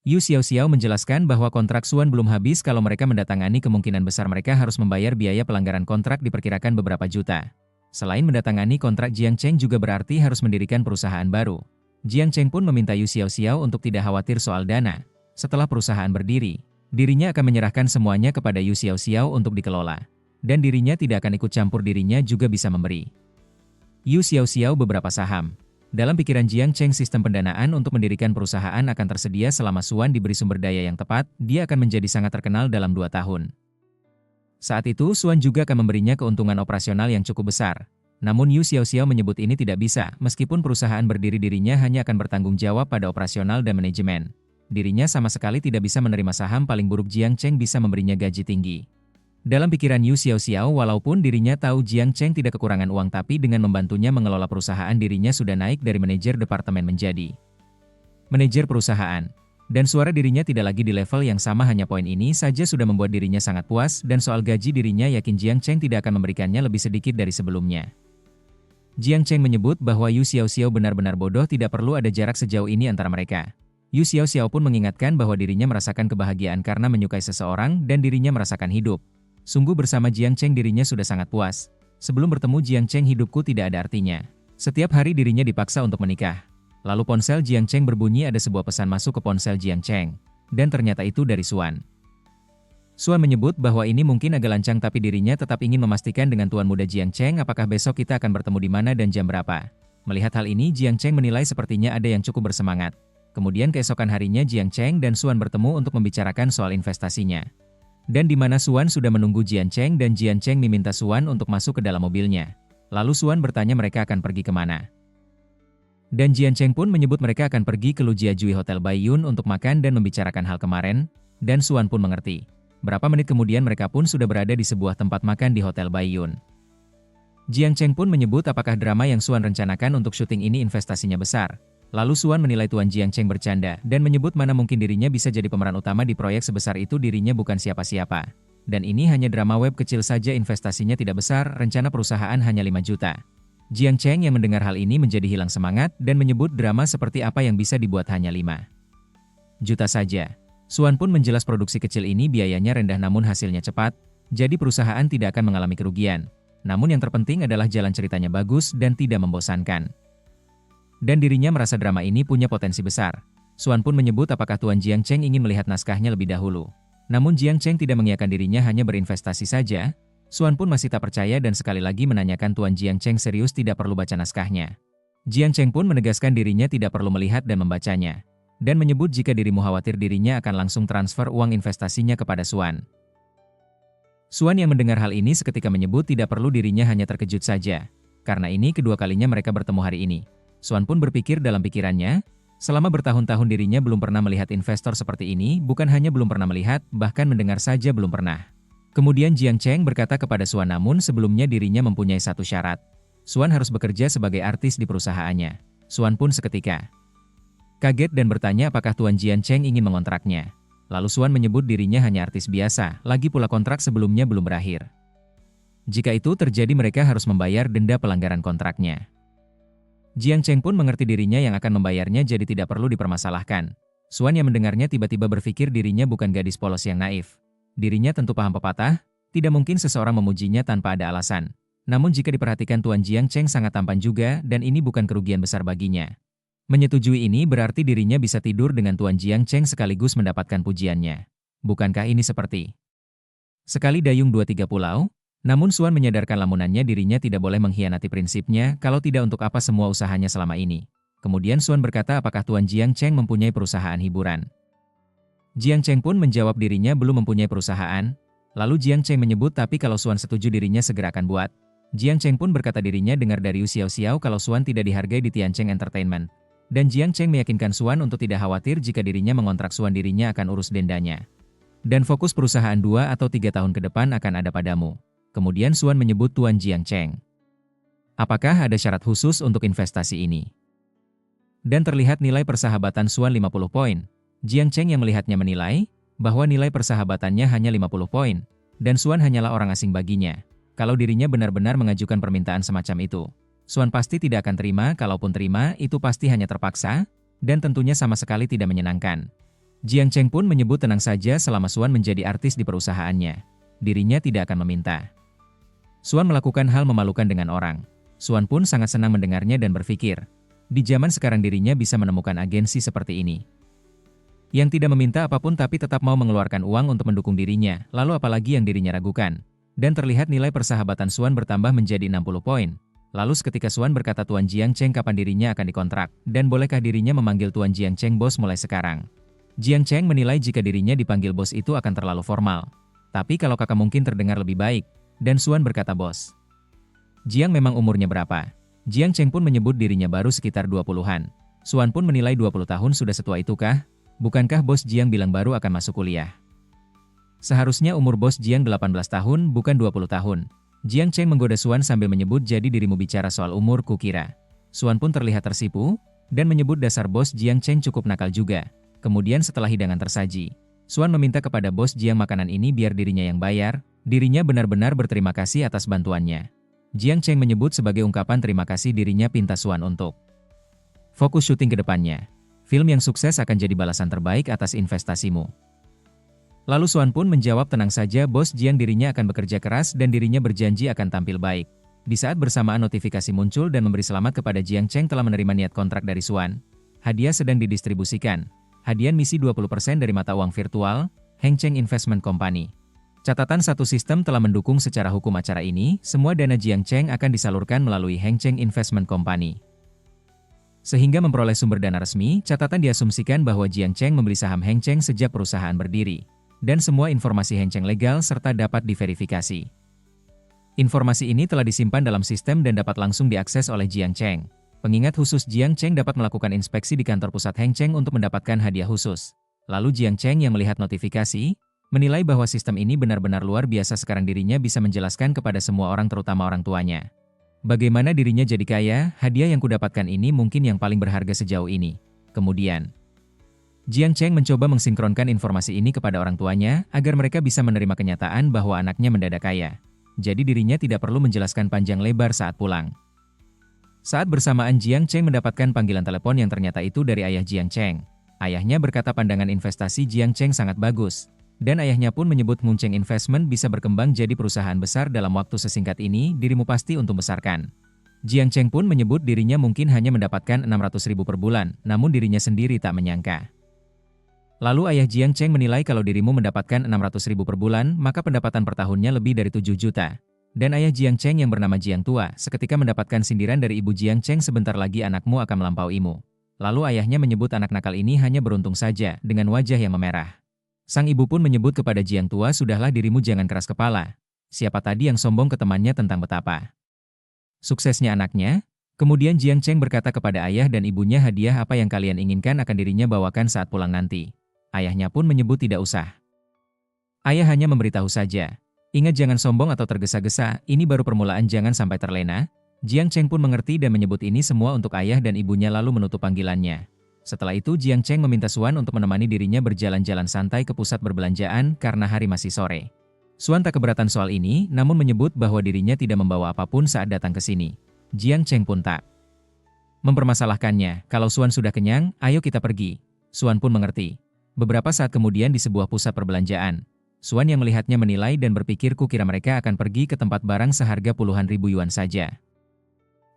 Yu Xiaoxiao menjelaskan bahwa kontrak Suan belum habis kalau mereka mendatangani kemungkinan besar mereka harus membayar biaya pelanggaran kontrak diperkirakan beberapa juta. Selain mendatangani kontrak Jiang Cheng juga berarti harus mendirikan perusahaan baru. Jiang Cheng pun meminta Yu Xiaoxiao untuk tidak khawatir soal dana. Setelah perusahaan berdiri, dirinya akan menyerahkan semuanya kepada Yu Xiaoxiao untuk dikelola. Dan dirinya tidak akan ikut campur, dirinya juga bisa memberi Yu Xiaoxiao beberapa saham. Dalam pikiran Jiang Cheng, sistem pendanaan untuk mendirikan perusahaan akan tersedia selama Suan diberi sumber daya yang tepat, dia akan menjadi sangat terkenal dalam 2 tahun. Saat itu Suan juga akan memberinya keuntungan operasional yang cukup besar. Namun Yu Xiaoxiao menyebut ini tidak bisa, meskipun perusahaan berdiri dirinya hanya akan bertanggung jawab pada operasional dan manajemen. Dirinya sama sekali tidak bisa menerima saham, paling buruk Jiang Cheng bisa memberinya gaji tinggi. Dalam pikiran Yu Xiaoxiao, walaupun dirinya tahu Jiang Cheng tidak kekurangan uang, tapi dengan membantunya mengelola perusahaan dirinya sudah naik dari manajer departemen menjadi manajer perusahaan. Dan suara dirinya tidak lagi di level yang sama, hanya poin ini saja sudah membuat dirinya sangat puas, dan soal gaji dirinya yakin Jiang Cheng tidak akan memberikannya lebih sedikit dari sebelumnya. Jiang Cheng menyebut bahwa Yu Xiaoxiao benar-benar bodoh, tidak perlu ada jarak sejauh ini antara mereka. Yu Xiaoxiao pun mengingatkan bahwa dirinya merasakan kebahagiaan karena menyukai seseorang dan dirinya merasakan hidup. Sungguh bersama Jiang Cheng dirinya sudah sangat puas. Sebelum bertemu Jiang Cheng, hidupku tidak ada artinya. Setiap hari dirinya dipaksa untuk menikah. Lalu ponsel Jiang Cheng berbunyi, ada sebuah pesan masuk ke ponsel Jiang Cheng. Dan ternyata itu dari Suan. Suan menyebut bahwa ini mungkin agak lancang, tapi dirinya tetap ingin memastikan dengan tuan muda Jiang Cheng apakah besok kita akan bertemu di mana dan jam berapa. Melihat hal ini, Jiang Cheng menilai sepertinya ada yang cukup bersemangat. Kemudian keesokan harinya Jiang Cheng dan Suan bertemu untuk membicarakan soal investasinya. Dan di mana Suan sudah menunggu Jiang Cheng, dan Jiang Cheng meminta Suan untuk masuk ke dalam mobilnya. Lalu Suan bertanya mereka akan pergi kemana. Dan Jiang Cheng pun menyebut mereka akan pergi ke Lujiajui Hotel Baiyun untuk makan dan membicarakan hal kemarin, dan Suan pun mengerti. Berapa menit kemudian mereka pun sudah berada di sebuah tempat makan di Hotel Baiyun. Jiang Cheng pun menyebut apakah drama yang Suan rencanakan untuk syuting ini investasinya besar. Lalu Suan menilai Tuan Jiang Cheng bercanda, dan menyebut mana mungkin dirinya bisa jadi pemeran utama di proyek sebesar itu, dirinya bukan siapa-siapa. Dan ini hanya drama web kecil saja, investasinya tidak besar, rencana perusahaan hanya 5 juta. Jiang Cheng yang mendengar hal ini menjadi hilang semangat, dan menyebut drama seperti apa yang bisa dibuat hanya 5 juta saja. Suan pun menjelas produksi kecil ini biayanya rendah namun hasilnya cepat, jadi perusahaan tidak akan mengalami kerugian. Namun yang terpenting adalah jalan ceritanya bagus dan tidak membosankan. Dan dirinya merasa drama ini punya potensi besar. Suan pun menyebut apakah Tuan Jiang Cheng ingin melihat naskahnya lebih dahulu. Namun Jiang Cheng tidak mengiyakan, dirinya hanya berinvestasi saja. Suan pun masih tak percaya dan sekali lagi menanyakan Tuan Jiang Cheng serius tidak perlu baca naskahnya. Jiang Cheng pun menegaskan dirinya tidak perlu melihat dan membacanya. Dan menyebut jika dirimu khawatir dirinya akan langsung transfer uang investasinya kepada Suan. Suan yang mendengar hal ini seketika menyebut tidak perlu, dirinya hanya terkejut saja. Karena ini kedua kalinya mereka bertemu hari ini. Suan pun berpikir dalam pikirannya, selama bertahun-tahun dirinya belum pernah melihat investor seperti ini, bukan hanya belum pernah melihat, bahkan mendengar saja belum pernah. Kemudian Jiang Cheng berkata kepada Suan, namun sebelumnya dirinya mempunyai satu syarat. Suan harus bekerja sebagai artis di perusahaannya. Suan pun seketika kaget dan bertanya apakah Tuan Jiang Cheng ingin mengontraknya. Lalu Suan menyebut dirinya hanya artis biasa, lagi pula kontrak sebelumnya belum berakhir. Jika itu terjadi mereka harus membayar denda pelanggaran kontraknya. Jiang Cheng pun mengerti dirinya yang akan membayarnya, jadi tidak perlu dipermasalahkan. Suan yang mendengarnya tiba-tiba berpikir dirinya bukan gadis polos yang naif. Dirinya tentu paham pepatah, tidak mungkin seseorang memujinya tanpa ada alasan. Namun jika diperhatikan Tuan Jiang Cheng sangat tampan juga dan ini bukan kerugian besar baginya. Menyetujui ini berarti dirinya bisa tidur dengan Tuan Jiang Cheng sekaligus mendapatkan pujiannya. Bukankah ini seperti sekali dayung 2-3 pulau? Namun Suan menyadarkan lamunannya dirinya tidak boleh mengkhianati prinsipnya, kalau tidak untuk apa semua usahanya selama ini. Kemudian Suan berkata apakah Tuan Jiang Cheng mempunyai perusahaan hiburan. Jiang Cheng pun menjawab dirinya belum mempunyai perusahaan. Lalu Jiang Cheng menyebut tapi kalau Suan setuju dirinya segera akan buat. Jiang Cheng pun berkata dirinya dengar dari Yu Xiaoxiao kalau Suan tidak dihargai di Tiancheng Entertainment. Dan Jiang Cheng meyakinkan Suan untuk tidak khawatir jika dirinya mengontrak Suan, dirinya akan urus dendanya. Dan fokus perusahaan 2 atau 3 tahun ke depan akan ada padamu. Kemudian Suan menyebut Tuan Jiang Cheng. Apakah ada syarat khusus untuk investasi ini? Dan terlihat nilai persahabatan Suan 50 poin. Jiang Cheng yang melihatnya menilai bahwa nilai persahabatannya hanya 50 poin. Dan Suan hanyalah orang asing baginya. Kalau dirinya benar-benar mengajukan permintaan semacam itu, Suan pasti tidak akan terima, kalaupun terima itu pasti hanya terpaksa, dan tentunya sama sekali tidak menyenangkan. Jiang Cheng pun menyebut tenang saja selama Xuan menjadi artis di perusahaannya. Dirinya tidak akan meminta Xuan melakukan hal memalukan dengan orang. Xuan pun sangat senang mendengarnya dan berpikir, di zaman sekarang dirinya bisa menemukan agensi seperti ini. Yang tidak meminta apapun tapi tetap mau mengeluarkan uang untuk mendukung dirinya, lalu apalagi yang dirinya ragukan. Dan terlihat nilai persahabatan Xuan bertambah menjadi 60 poin. Lalu seketika Xuan berkata Tuan Jiang Cheng kapan dirinya akan dikontrak, dan bolehkah dirinya memanggil Tuan Jiang Cheng bos mulai sekarang. Jiang Cheng menilai jika dirinya dipanggil bos itu akan terlalu formal. Tapi kalau kakak mungkin terdengar lebih baik. Dan Xuan berkata bos. Jiang memang umurnya berapa? Jiang Cheng pun menyebut dirinya baru sekitar 20-an. Xuan pun menilai 20 tahun sudah setua itukah? Bukankah bos Jiang bilang baru akan masuk kuliah? Seharusnya umur bos Jiang 18 tahun bukan 20 tahun. Jiang Cheng menggoda Xuan sambil menyebut jadi dirimu bicara soal umur kukira. Xuan pun terlihat tersipu, dan menyebut dasar bos Jiang Cheng cukup nakal juga. Kemudian setelah hidangan tersaji, Xuan meminta kepada bos Jiang makanan ini biar dirinya yang bayar. Dirinya benar-benar berterima kasih atas bantuannya. Jiang Cheng menyebut sebagai ungkapan terima kasih dirinya pinta Xuan untuk fokus syuting ke depannya. Film yang sukses akan jadi balasan terbaik atas investasimu. Lalu Xuan pun menjawab tenang saja bos Jiang dirinya akan bekerja keras dan dirinya berjanji akan tampil baik. Di saat bersamaan notifikasi muncul dan memberi selamat kepada Jiang Cheng telah menerima niat kontrak dari Xuan. Hadiah sedang didistribusikan. Hadiah misi 20% dari mata uang virtual, Heng Cheng Investment Company. Catatan satu sistem telah mendukung secara hukum acara ini, semua dana Jiang Cheng akan disalurkan melalui Heng Cheng Investment Company. Sehingga memperoleh sumber dana resmi, catatan diasumsikan bahwa Jiang Cheng membeli saham Heng Cheng sejak perusahaan berdiri. Dan semua informasi Heng Cheng legal serta dapat diverifikasi. Informasi ini telah disimpan dalam sistem dan dapat langsung diakses oleh Jiang Cheng. Pengingat khusus Jiang Cheng dapat melakukan inspeksi di kantor pusat Heng Cheng untuk mendapatkan hadiah khusus. Lalu Jiang Cheng yang melihat notifikasi, menilai bahwa sistem ini benar-benar luar biasa sekarang dirinya bisa menjelaskan kepada semua orang terutama orang tuanya. Bagaimana dirinya jadi kaya, hadiah yang kudapatkan ini mungkin yang paling berharga sejauh ini. Kemudian, Jiang Cheng mencoba mensinkronkan informasi ini kepada orang tuanya agar mereka bisa menerima kenyataan bahwa anaknya mendadak kaya. Jadi dirinya tidak perlu menjelaskan panjang lebar saat pulang. Saat bersamaan Jiang Cheng mendapatkan panggilan telepon yang ternyata itu dari ayah Jiang Cheng. Ayahnya berkata pandangan investasi Jiang Cheng sangat bagus. Dan ayahnya pun menyebut Mun Cheng Investment bisa berkembang jadi perusahaan besar dalam waktu sesingkat ini, dirimu pasti untung besarkan. Jiang Cheng pun menyebut dirinya mungkin hanya mendapatkan 600.000 per bulan, namun dirinya sendiri tak menyangka. Lalu ayah Jiang Cheng menilai kalau dirimu mendapatkan 600.000 per bulan, maka pendapatan per tahunnya lebih dari 7 juta. Dan ayah Jiang Cheng yang bernama Jiang Tua, seketika mendapatkan sindiran dari ibu Jiang Cheng sebentar lagi anakmu akan melampauimu. Lalu ayahnya menyebut anak nakal ini hanya beruntung saja, dengan wajah yang memerah. Sang ibu pun menyebut kepada Jiang Tua sudahlah dirimu jangan keras kepala. Siapa tadi yang sombong ke temannya tentang betapa suksesnya anaknya? Kemudian Jiang Cheng berkata kepada ayah dan ibunya hadiah apa yang kalian inginkan akan dirinya bawakan saat pulang nanti. Ayahnya pun menyebut tidak usah. Ayah hanya memberitahu saja. Ingat jangan sombong atau tergesa-gesa, ini baru permulaan jangan sampai terlena. Jiang Cheng pun mengerti dan menyebut ini semua untuk ayah dan ibunya lalu menutup panggilannya. Setelah itu Jiang Cheng meminta Xuan untuk menemani dirinya berjalan-jalan santai ke pusat perbelanjaan karena hari masih sore. Xuan tak keberatan soal ini, namun menyebut bahwa dirinya tidak membawa apapun saat datang ke sini. Jiang Cheng pun tak mempermasalahkannya, kalau Xuan sudah kenyang, ayo kita pergi. Xuan pun mengerti. Beberapa saat kemudian di sebuah pusat perbelanjaan, Xuan yang melihatnya menilai dan berpikir kukira mereka akan pergi ke tempat barang seharga puluhan ribu yuan saja.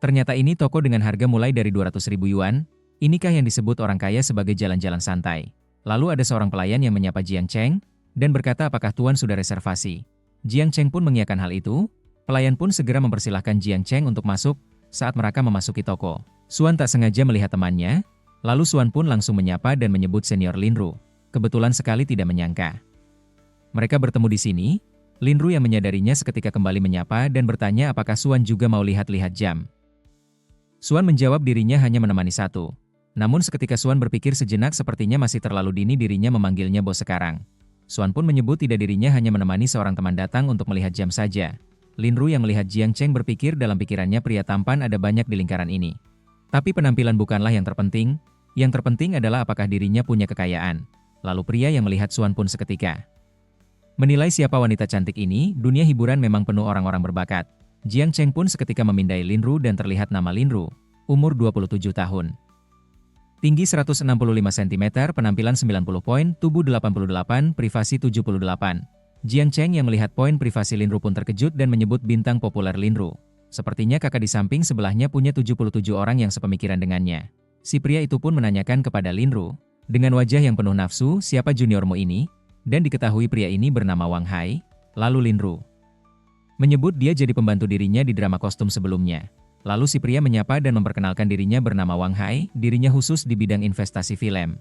Ternyata ini toko dengan harga mulai dari 200.000 yuan, inikah yang disebut orang kaya sebagai jalan-jalan santai. Lalu ada seorang pelayan yang menyapa Jiang Cheng, dan berkata apakah tuan sudah reservasi. Jiang Cheng pun mengiyakan hal itu, pelayan pun segera mempersilahkan Jiang Cheng untuk masuk, saat mereka memasuki toko. Xuan tak sengaja melihat temannya, lalu Xuan pun langsung menyapa dan menyebut senior Lin Ru. Kebetulan sekali tidak menyangka mereka bertemu di sini. Lin Ru yang menyadarinya seketika kembali menyapa dan bertanya apakah Xuan juga mau lihat-lihat jam. Xuan menjawab dirinya hanya menemani satu. Namun seketika Xuan berpikir sejenak sepertinya masih terlalu dini dirinya memanggilnya bos sekarang. Xuan pun menyebut tidak dirinya hanya menemani seorang teman datang untuk melihat jam saja. Lin Ru yang melihat Jiang Cheng berpikir dalam pikirannya pria tampan ada banyak di lingkaran ini. Tapi penampilan bukanlah yang terpenting adalah apakah dirinya punya kekayaan. Lalu pria yang melihat Xuan pun seketika menilai siapa wanita cantik ini, dunia hiburan memang penuh orang-orang berbakat. Jiang Cheng pun seketika memindai Lin Ru dan terlihat nama Lin Ru, umur 27 tahun. Tinggi 165 cm, penampilan 90 poin, tubuh 88, privasi 78. Jiang Cheng yang melihat poin privasi Linru pun terkejut dan menyebut bintang populer Linru. Sepertinya kakak di samping sebelahnya punya 77 orang yang sepemikiran dengannya. Si pria itu pun menanyakan kepada Linru, dengan wajah yang penuh nafsu, siapa juniormu ini? Dan diketahui pria ini bernama Wang Hai. Lalu Linru menyebut dia jadi pembantu dirinya di drama kostum sebelumnya. Lalu si pria menyapa dan memperkenalkan dirinya bernama Wang Hai, dirinya khusus di bidang investasi film.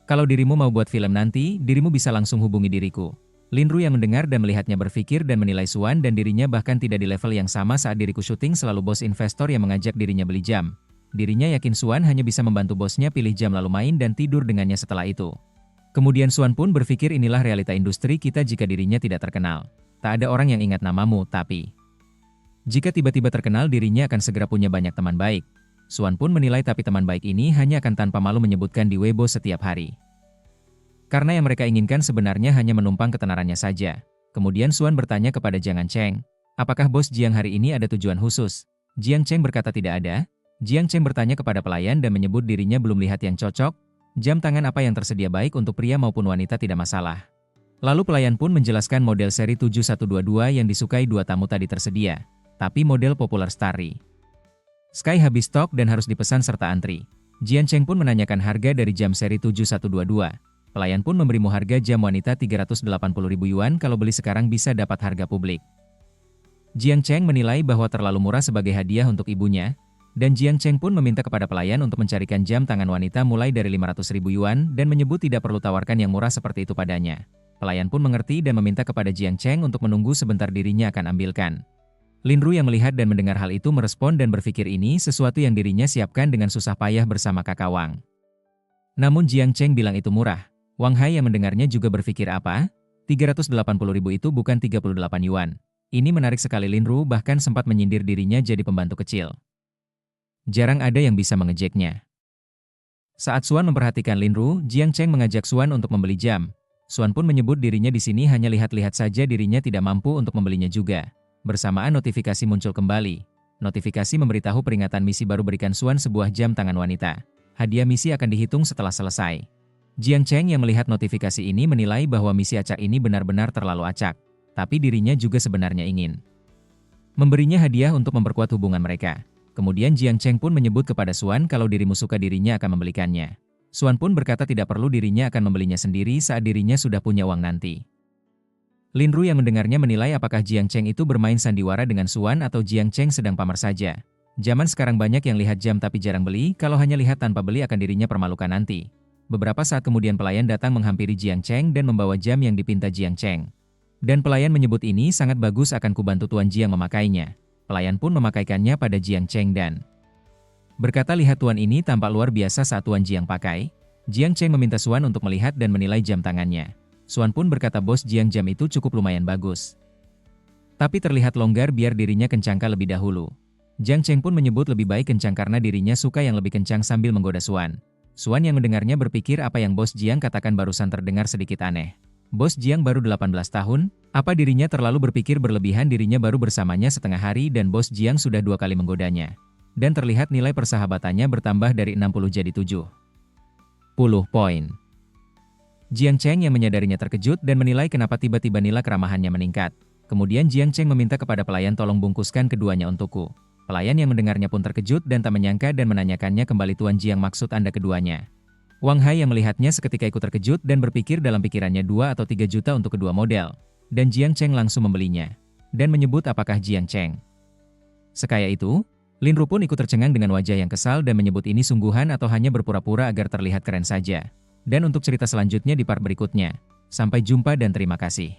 Kalau dirimu mau buat film nanti, dirimu bisa langsung hubungi diriku. Linru yang mendengar dan melihatnya berpikir dan menilai Suan dan dirinya bahkan tidak di level yang sama saat diriku syuting selalu bos investor yang mengajak dirinya beli jam. Dirinya yakin Suan hanya bisa membantu bosnya pilih jam lalu main dan tidur dengannya setelah itu. Kemudian Suan pun berpikir inilah realita industri kita jika dirinya tidak terkenal. Tak ada orang yang ingat namamu, tapi jika tiba-tiba terkenal dirinya akan segera punya banyak teman baik. Suan pun menilai tapi teman baik ini hanya akan tanpa malu menyebutkan di Weibo setiap hari. Karena yang mereka inginkan sebenarnya hanya menumpang ketenarannya saja. Kemudian Suan bertanya kepada Jiang Cheng, apakah bos Jiang hari ini ada tujuan khusus? Jiang Cheng berkata tidak ada. Jiang Cheng bertanya kepada pelayan dan menyebut dirinya belum lihat yang cocok. Jam tangan apa yang tersedia baik untuk pria maupun wanita tidak masalah. Lalu pelayan pun menjelaskan model seri 7122 yang disukai dua tamu tadi tersedia. Tapi model populer Starry Sky habis stok dan harus dipesan serta antri. Jiang Cheng pun menanyakan harga dari jam seri 7122. Pelayan pun memberimu harga jam wanita 380.000 yuan, kalau beli sekarang bisa dapat harga publik. Jiang Cheng menilai bahwa terlalu murah sebagai hadiah untuk ibunya, dan Jiang Cheng pun meminta kepada pelayan untuk mencarikan jam tangan wanita mulai dari 500.000 yuan dan menyebut tidak perlu tawarkan yang murah seperti itu padanya. Pelayan pun mengerti dan meminta kepada Jiang Cheng untuk menunggu sebentar dirinya akan ambilkan. Linru yang melihat dan mendengar hal itu merespon dan berpikir ini sesuatu yang dirinya siapkan dengan susah payah bersama kakak Wang. Namun Jiang Cheng bilang itu murah. Wang Hai yang mendengarnya juga berpikir apa? 380.000 itu bukan 38 yuan. Ini menarik sekali. Linru bahkan sempat menyindir dirinya jadi pembantu kecil. Jarang ada yang bisa mengejeknya. Saat Suan memperhatikan Linru, Jiang Cheng mengajak Suan untuk membeli jam. Suan pun menyebut dirinya di sini hanya lihat-lihat saja, dirinya tidak mampu untuk membelinya juga. Bersamaan notifikasi muncul kembali. Notifikasi memberitahu peringatan misi baru berikan Suan sebuah jam tangan wanita. Hadiah misi akan dihitung setelah selesai. Jiang Cheng yang melihat notifikasi ini menilai bahwa misi acak ini benar-benar terlalu acak. Tapi dirinya juga sebenarnya ingin memberinya hadiah untuk memperkuat hubungan mereka. Kemudian Jiang Cheng pun menyebut kepada Suan kalau dirimu suka dirinya akan membelikannya. Suan pun berkata tidak perlu, dirinya akan membelinya sendiri saat dirinya sudah punya uang nanti. Linru yang mendengarnya menilai apakah Jiang Cheng itu bermain sandiwara dengan Suan atau Jiang Cheng sedang pamer saja. Zaman sekarang banyak yang lihat jam tapi jarang beli, kalau hanya lihat tanpa beli akan dirinya permalukan nanti. Beberapa saat kemudian pelayan datang menghampiri Jiang Cheng dan membawa jam yang dipinta Jiang Cheng. Dan pelayan menyebut ini sangat bagus, akan kubantu Tuan Jiang memakainya. Pelayan pun memakaikannya pada Jiang Cheng dan berkata, lihat tuan, ini tampak luar biasa saat Tuan Jiang pakai. Jiang Cheng meminta Suan untuk melihat dan menilai jam tangannya. Suan pun berkata bos Jiang, jam itu cukup lumayan bagus. Tapi terlihat longgar, biar dirinya kencangkan lebih dahulu. Jiang Cheng pun menyebut lebih baik kencang karena dirinya suka yang lebih kencang sambil menggoda Suan. Suan yang mendengarnya berpikir apa yang bos Jiang katakan barusan terdengar sedikit aneh. Bos Jiang baru 18 tahun, apa dirinya terlalu berpikir berlebihan? Dirinya baru bersamanya setengah hari dan bos Jiang sudah 2 kali menggodanya. Dan terlihat nilai persahabatannya bertambah dari 60 jadi 70 poin. Jiang Cheng yang menyadarinya terkejut dan menilai kenapa tiba-tiba nilai keramahannya meningkat. Kemudian Jiang Cheng meminta kepada pelayan tolong bungkuskan keduanya untukku. Pelayan yang mendengarnya pun terkejut dan tak menyangka dan menanyakannya kembali, Tuan Jiang, maksud Anda keduanya? Wang Hai yang melihatnya seketika ikut terkejut dan berpikir dalam pikirannya 2 atau 3 juta untuk kedua model. Dan Jiang Cheng langsung membelinya. Dan menyebut apakah Jiang Cheng sekaya itu? Linru pun ikut tercengang dengan wajah yang kesal dan menyebut ini sungguhan atau hanya berpura-pura agar terlihat keren saja. Dan untuk cerita selanjutnya di part berikutnya. Sampai jumpa dan terima kasih.